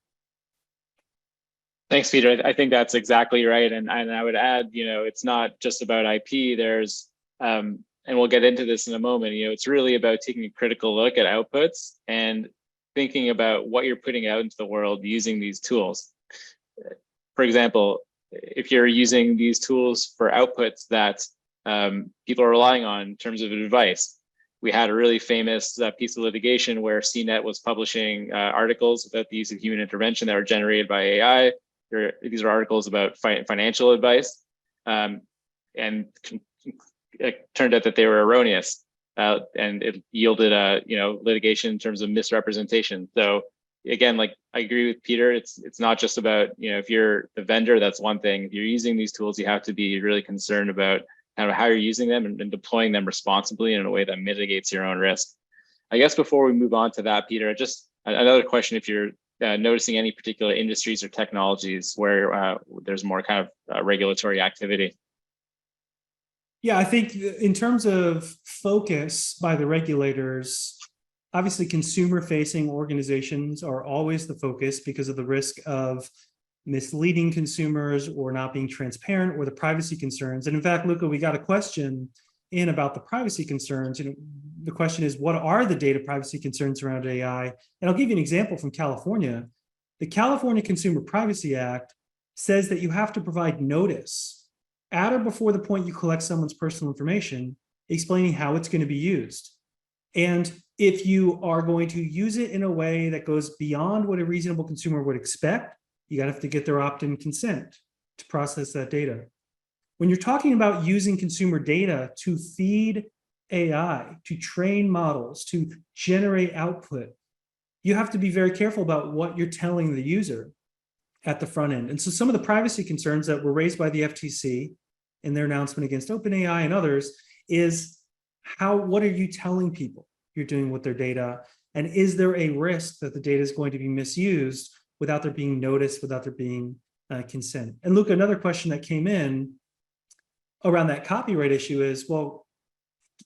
Thanks, Peter. I think that's exactly right. And I would add, it's not just about IP. There's, and we'll get into this in a moment, it's really about taking a critical look at outputs and thinking about what you're putting out into the world using these tools. For example, if you're using these tools for outputs that people are relying on in terms of advice, we had a really famous piece of litigation where CNET was publishing articles without the use of human intervention that were generated by AI. These are articles about financial advice, and it turned out that they were erroneous, and it yielded litigation in terms of misrepresentation. So again, like I agree with Peter, it's not just about if you're the vendor, that's one thing. If you're using these tools, you have to be really concerned about kind of how you're using them and deploying them responsibly in a way that mitigates your own risk. I guess before we move on to that, Peter, just another question: if you're noticing any particular industries or technologies where there's more kind of regulatory activity. Yeah, I think in terms of focus by the regulators, obviously consumer-facing organizations are always the focus because of the risk of misleading consumers or not being transparent or the privacy concerns. And in fact, Luca, we got a question in about the privacy concerns. The question is, what are the data privacy concerns around AI? And I'll give you an example from California. The California Consumer Privacy Act says that you have to provide notice at or before the point you collect someone's personal information, explaining how it's going to be used. And if you are going to use it in a way that goes beyond what a reasonable consumer would expect, you have to get their opt-in consent to process that data. When you're talking about using consumer data to feed AI, to train models, to generate output, you have to be very careful about what you're telling the user at the front end. And so some of the privacy concerns that were raised by the FTC in their announcement against OpenAI and others is what are you telling people you're doing with their data? And is there a risk that the data is going to be misused without there being notice, without there being consent? And Luca, another question that came in around that copyright issue is, well,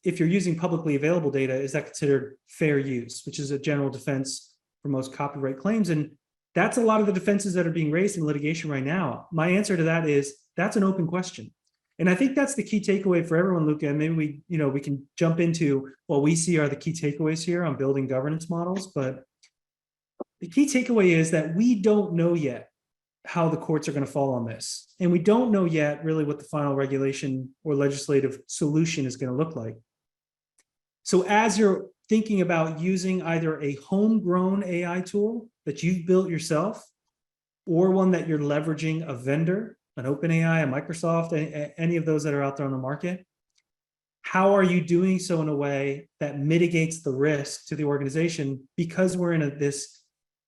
if you're using publicly available data, is that considered fair use, which is a general defense for most copyright claims? And that's a lot of the defenses that are being raised in litigation right now. My answer to that is that's an open question. And I think that's the key takeaway for everyone, Luca. And maybe we can jump into what we see are the key takeaways here on building governance models. But the key takeaway is that we don't know yet how the courts are going to fall on this. And we don't know yet really what the final regulation or legislative solution is going to look like. So as you're thinking about using either a homegrown AI tool that you've built yourself or one that you're leveraging a vendor, an OpenAI, a Microsoft, any of those that are out there on the market, how are you doing so in a way that mitigates the risk to the organization? Because we're in this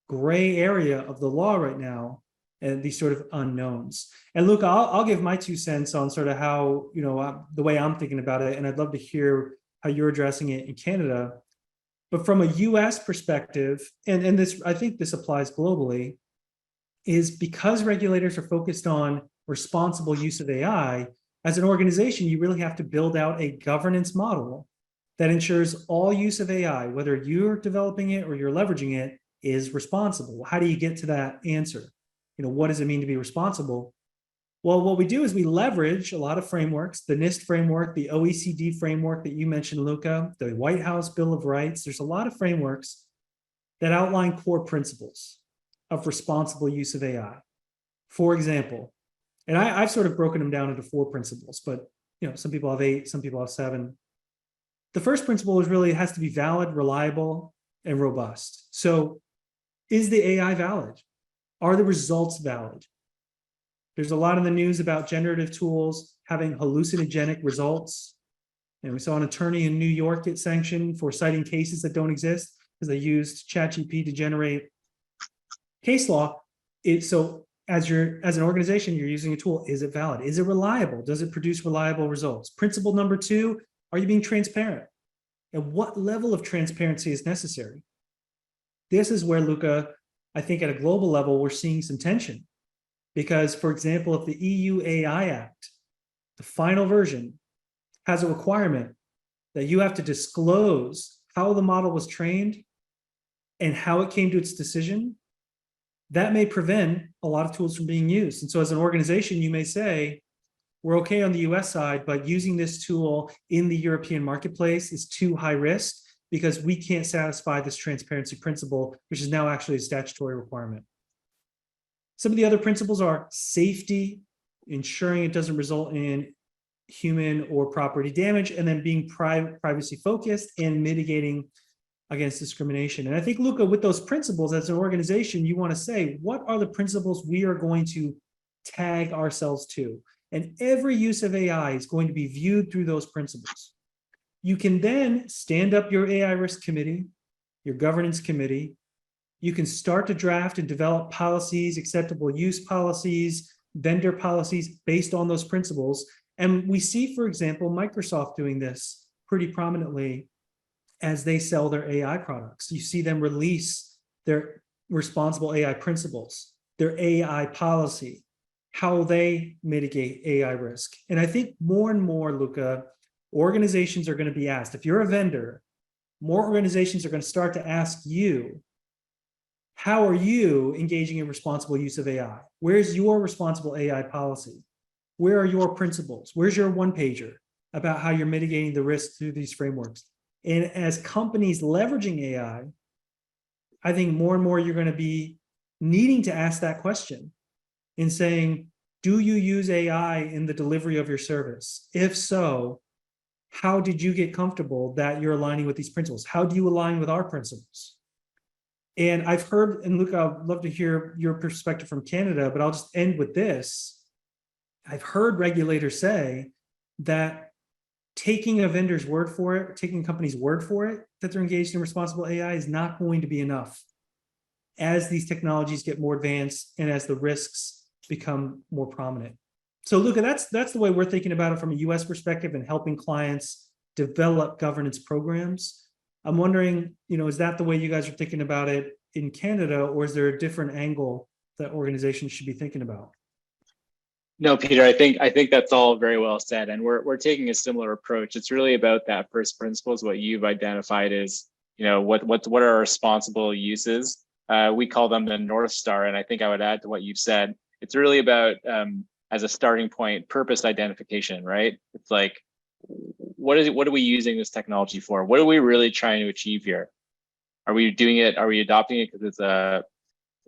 gray area of the law right now and these sort of unknowns. And Luca, I'll give my 2 cents on sort of how, the way I'm thinking about it, and I'd love to hear how you're addressing it in Canada. But from a US perspective, and this, I think this applies globally, is because regulators are focused on responsible use of AI, as an organization, you really have to build out a governance model that ensures all use of AI, whether you're developing it or you're leveraging it, is responsible. How do you get to that answer? What does it mean to be responsible? Well, what we do is we leverage a lot of frameworks, the NIST framework, the OECD framework that you mentioned, Luca, the White House Bill of Rights. There's a lot of frameworks that outline core principles of responsible use of AI. For example, and I've sort of broken them down into 4 principles, but some people have 8, some people have 7. The first principle is really, it has to be valid, reliable, and robust. So is the AI valid? Are the results valid? There's a lot in the news about generative tools having hallucinogenic results. And we saw an attorney in New York get sanctioned for citing cases that don't exist because they used ChatGPT to generate case law. So as an organization, you're using a tool. Is it valid? Is it reliable? Does it produce reliable results? Principle number 2, Are you being transparent? And what level of transparency is necessary? This is where, Luca, I think at a global level, we're seeing some tension. Because, for example, if the EU AI Act, the final version, has a requirement that you have to disclose how the model was trained and how it came to its decision, that may prevent a lot of tools from being used. And so as an organization, you may say, we're okay on the US side, but using this tool in the European marketplace is too high risk because we can't satisfy this transparency principle, which is now actually a statutory requirement. Some of the other principles are safety, ensuring it doesn't result in human or property damage, and then being privacy focused and mitigating against discrimination. And I think, Luca, with those principles, as an organization, you want to say, what are the principles we are going to tag ourselves to? And every use of AI is going to be viewed through those principles. You can then stand up your AI risk committee, your governance committee. You can start to draft and develop policies, acceptable use policies, vendor policies based on those principles. And we see, for example, Microsoft doing this pretty prominently as they sell their AI products. You see them release their responsible AI principles, their AI policy, how they mitigate AI risk. And I think more and more, Luca, organizations are going to be asked, if you're a vendor, more organizations are going to start to ask you, how are you engaging in responsible use of AI? Where's your responsible AI policy? Where are your principles? Where's your one-pager about how you're mitigating the risk through these frameworks? And as companies leveraging AI, I think more and more you're going to be needing to ask that question in saying, do you use AI in the delivery of your service? If so, how did you get comfortable that you're aligning with these principles? How do you align with our principles? And I've heard, and Luca, I'd love to hear your perspective from Canada, but I'll just end with this. I've heard regulators say that taking a vendor's word for it, taking a company's word for it, that they're engaged in responsible AI is not going to be enough as these technologies get more advanced and as the risks become more prominent. So Luca, that's the way we're thinking about it from a US perspective and helping clients develop governance programs. I'm wondering, is that the way you guys are thinking about it in Canada, or is there a different angle that organizations should be thinking about? No, Peter, I think that's all very well said, and we're taking a similar approach. It's really about that first principles, what you've identified is, what are our responsible uses? We call them the North Star, and I think I would add to what you've said. It's really about, as a starting point, purpose identification, right? It's like, what are we using this technology for? What are we really trying to achieve here? Are we doing it? Are we adopting it because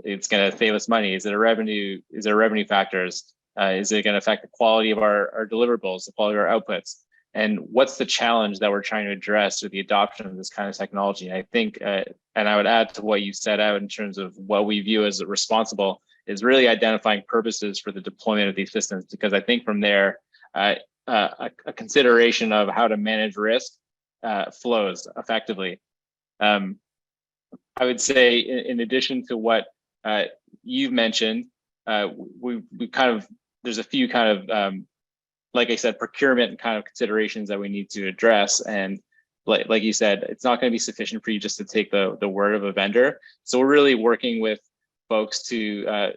it's going to save us money? Is it a revenue? Is there revenue factors? Is it going to affect the quality of our deliverables, the quality of our outputs? And what's the challenge that we're trying to address with the adoption of this kind of technology? And I think, and I would add to what you set out in terms of what we view as responsible, is really identifying purposes for the deployment of these systems, because I think from there, a consideration of how to manage risk flows effectively. I would say, in addition to what you've mentioned, we kind of, there's a few kind of, like I said, procurement kind of considerations that we need to address. And like you said, it's not going to be sufficient for you just to take the word of a vendor. So we're really working with folks to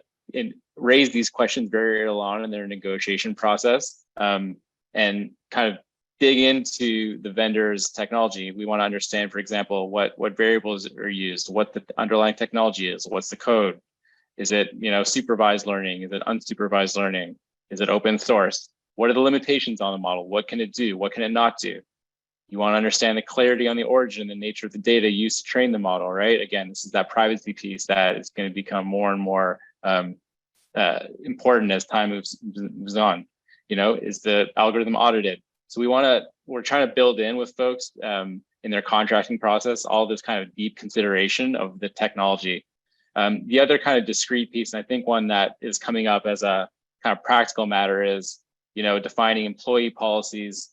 raise these questions very early on in their negotiation process, and kind of dig into the vendor's technology. We want to understand, for example, what variables are used, what the underlying technology is, what's the code. Is it, supervised learning? Is it unsupervised learning? Is it open source? What are the limitations on the model? What can it do? What can it not do? You want to understand the clarity on the origin, the nature of the data used to train the model, right? Again, this is that privacy piece that is going to become more and more important as time moves on. Is the algorithm audited? So we're trying to build in with folks in their contracting process, all this kind of deep consideration of the technology. The other kind of discrete piece, and I think one that is coming up as a kind of practical matter, is defining employee policies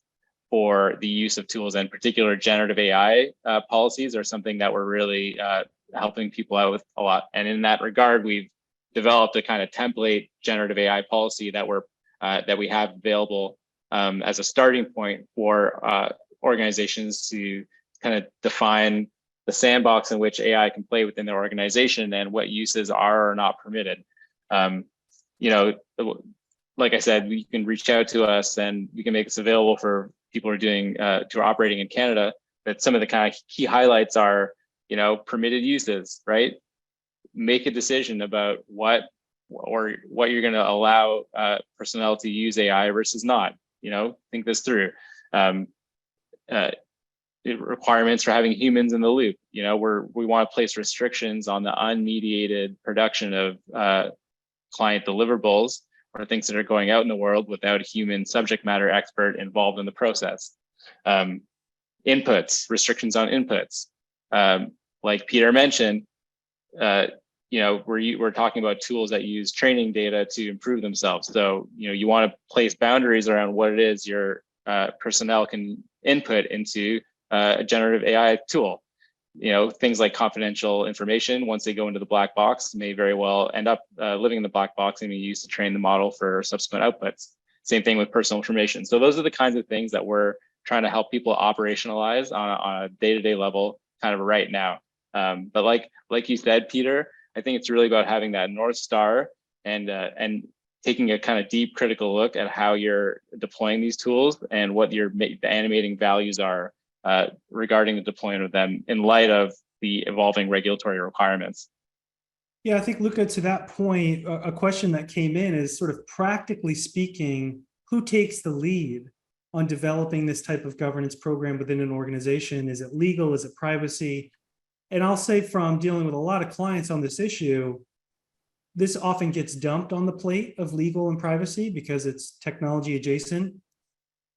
for the use of tools, and particular generative AI policies are something that we're really helping people out with a lot. And in that regard, we've developed a kind of template generative AI policy that we have available as a starting point for organizations to kind of define the sandbox in which AI can play within their organization and what uses are or not permitted. You know, like I said, you can reach out to us and we can make this available for people who are doing, who are operating in Canada. That some of the kind of key highlights are, you know, permitted uses, right? Make a decision about what you're going to allow personnel to use AI versus not. You know, think this through. Requirements for having humans in the loop. You know, we want to place restrictions on the unmediated production of client deliverables or things that are going out in the world without a human subject matter expert involved in the process. Inputs, restrictions on inputs. Like Peter mentioned, you know, we're talking about tools that use training data to improve themselves. So, you know, you want to place boundaries around what it is your personnel can input into a generative AI tool. You know, things like confidential information, once they go into the black box, may very well end up living in the black box and be used to train the model for subsequent outputs. Same thing with personal information. So those are the kinds of things that we're trying to help people operationalize on a day-to-day level kind of right now. But like you said, Peter, I think it's really about having that North Star and taking a kind of deep critical look at how you're deploying these tools and what the animating values are regarding the deployment of them in light of the evolving regulatory requirements. Yeah, I think, Luca, to that point, a question that came in is sort of practically speaking, who takes the lead on developing this type of governance program within an organization? Is it legal? Is it privacy? And I'll say, from dealing with a lot of clients on this issue, this often gets dumped on the plate of legal and privacy because it's technology adjacent.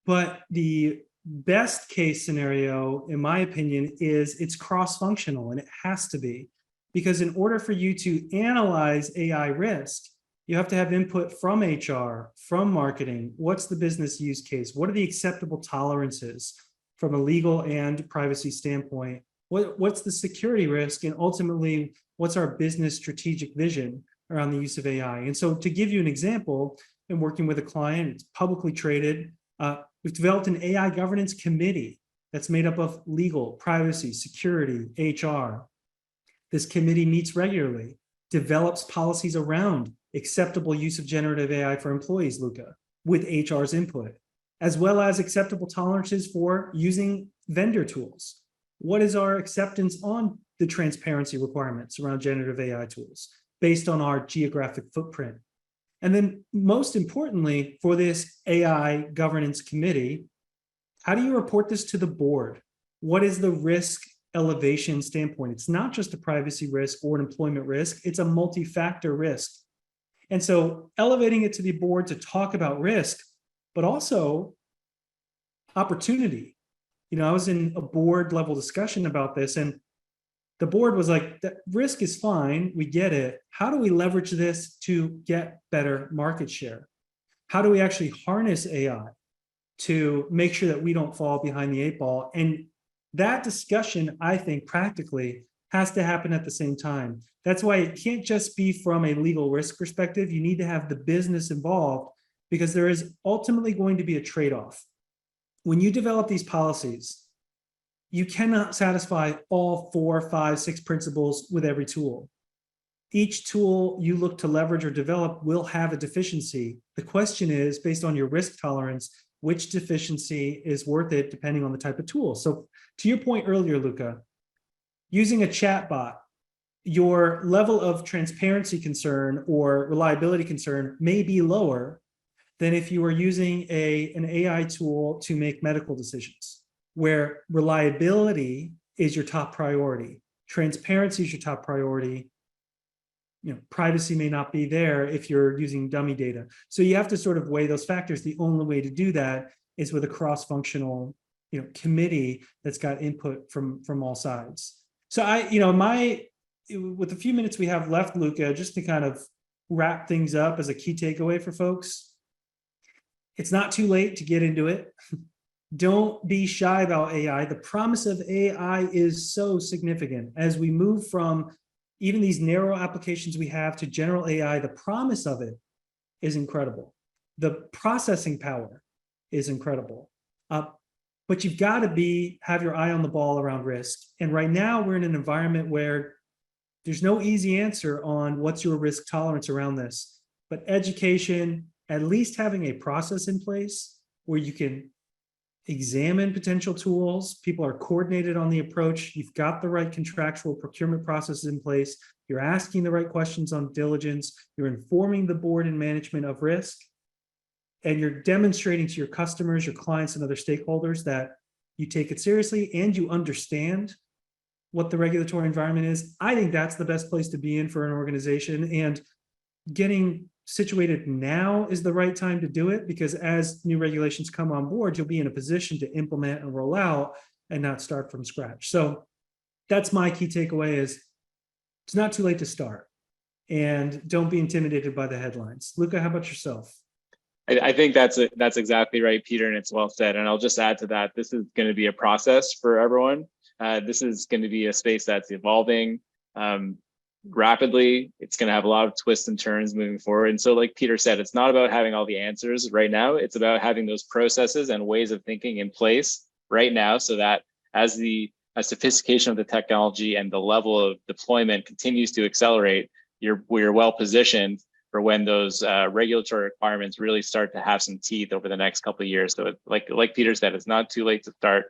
But the best case scenario, in my opinion, is it's cross-functional, and it has to be. Because in order for you to analyze AI risk, you have to have input from HR, from marketing. What's the business use case? What are the acceptable tolerances from a legal and privacy standpoint? What's the security risk? And ultimately, what's our business strategic vision around the use of AI? And so, to give you an example, in working with a client, it's publicly traded. We've developed an AI governance committee that's made up of legal, privacy, security, HR. This committee meets regularly, develops policies around acceptable use of generative AI for employees, Luca, with HR's input, as well as acceptable tolerances for using vendor tools. What is our acceptance on the transparency requirements around generative AI tools based on our geographic footprint? And then, most importantly, for this AI governance committee, how do you report this to the board? What is the risk elevation standpoint? It's not just a privacy risk or an employment risk, it's a multi-factor risk. And so elevating it to the board to talk about risk, but also opportunity. You know, I was in a board level discussion about this, and the board was like, that risk is fine, we get it. How do we leverage this to get better market share? How do we actually harness AI to make sure that we don't fall behind the eight ball? And that discussion, I think, practically has to happen at the same time. That's why it can't just be from a legal risk perspective. You need to have the business involved, because there is ultimately going to be a trade-off. When you develop these policies, you cannot satisfy all 4, 5, 6 principles with every tool. Each tool you look to leverage or develop will have a deficiency. The question is, based on your risk tolerance, which deficiency is worth it depending on the type of tool. So to your point earlier, Luca, using a chatbot, your level of transparency concern or reliability concern may be lower than if you were using an AI tool to make medical decisions, where reliability is your top priority, transparency is your top priority. You know, privacy may not be there if you're using dummy data. So you have to sort of weigh those factors. The only way to do that is with a cross-functional, you know, committee that's got input from all sides. So with the few minutes we have left, Luca, just to kind of wrap things up as a key takeaway for folks, it's not too late to get into it. Don't be shy about AI. The promise of AI is so significant. As we move from even these narrow applications we have to general AI, the promise of it is incredible. The processing power is incredible. but you've got to have your eye on the ball around risk. And right now we're in an environment where there's no easy answer on what's your risk tolerance around this, but education, at least having a process in place where you can examine potential tools, people are coordinated on the approach, you've got the right contractual procurement processes in place, you're asking the right questions on diligence, you're informing the board and management of risk, and you're demonstrating to your customers, your clients, and other stakeholders that you take it seriously and you understand what the regulatory environment is. I think that's the best place to be in for an organization, and getting situated now is the right time to do it, because as new regulations come on board, you'll be in a position to implement and roll out and not start from scratch. So that's my key takeaway: is it's not too late to start, and don't be intimidated by the headlines. Luca, how about yourself? I think that's exactly right, Peter, and it's well said. And I'll just add to that, this is going to be a process for everyone. This is going to be a space that's evolving rapidly. It's going to have a lot of twists and turns moving forward. And so, like Peter said, it's not about having all the answers right now. It's about having those processes and ways of thinking in place right now, so that as the sophistication of the technology and the level of deployment continues to accelerate, we're well positioned for when those regulatory requirements really start to have some teeth over the next couple of years. So like Peter said, it's not too late to start.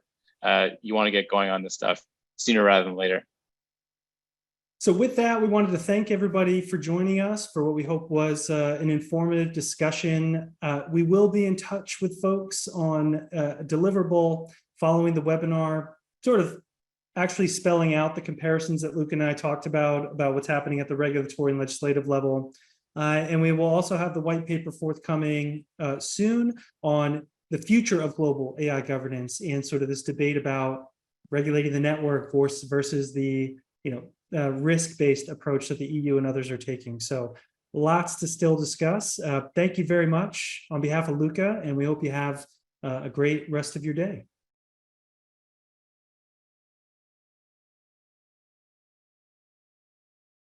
You want to get going on this stuff sooner rather than later. So with that, we wanted to thank everybody for joining us for what we hope was an informative discussion. We will be in touch with folks on a deliverable following the webinar, sort of actually spelling out the comparisons that Luke and I talked about what's happening at the regulatory and legislative level. And we will also have the white paper forthcoming soon on the future of global AI governance, and sort of this debate about regulating the network versus the risk-based approach that the EU and others are taking. So lots to still discuss. Thank you very much on behalf of Luca, and we hope you have a great rest of your day.